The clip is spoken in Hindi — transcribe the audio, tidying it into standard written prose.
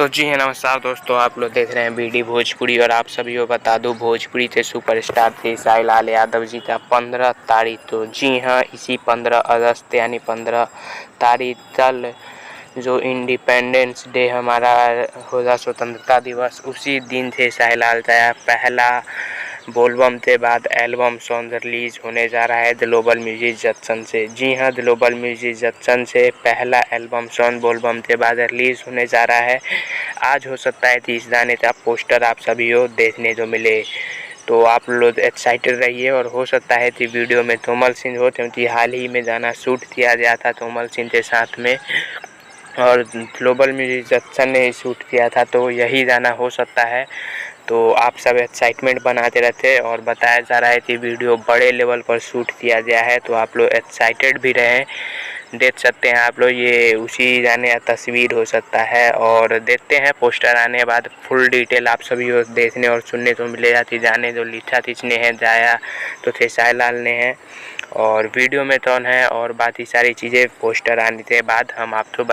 तो जी है नमस्कार दोस्तों, आप लोग देख रहे हैं बीडी भोजपुरी। और आप सभी को बता दूं, भोजपुरी के सुपरस्टार थे साहिलाल यादव जी का 15 तारीख। तो जी हाँ, इसी 15 अगस्त यानी 15 तारीख कल जो इंडिपेंडेंस डे हमारा होगा, स्वतंत्रता दिवस, उसी दिन थे साहिलाल का पहला बोलबम के बाद एल्बम सॉन्ग रिलीज होने जा रहा है ग्लोबल म्यूजिक जंक्शन से। जी हाँ, ग्लोबल म्यूजिक जंक्शन से पहला एल्बम सॉन्ग बोलबम के बाद रिलीज होने जा रहा है। आज हो सकता है कि इस गाने का पोस्टर आप सभी को देखने को मिले, तो आप लोग एक्साइटेड रहिए। और हो सकता है कि वीडियो में तोमल सिंह हो, क्योंकि हाल ही में गाना शूट किया गया था तोमल सिंह के साथ में, और ग्लोबल म्यूजिक जंक्शन ने शूट किया था, तो यही गाना हो सकता है। तो आप सब एक्साइटमेंट बनाते रहते, और बताया जा रहा है कि वीडियो बड़े लेवल पर शूट किया गया है, तो आप लोग एक्साइटेड भी रहें। देख सकते हैं आप लोग, ये उसी गाने का तस्वीर हो सकता है। और देखते हैं पोस्टर आने के बाद फुल डिटेल आप सभी को देखने और सुनने को मिलेगा कि जाने जो लिखा किसने है, जाया तो थे साहिलाल ने है, और वीडियो में कौन है, और बाकी सारी चीज़ें पोस्टर आने के बाद हम आपको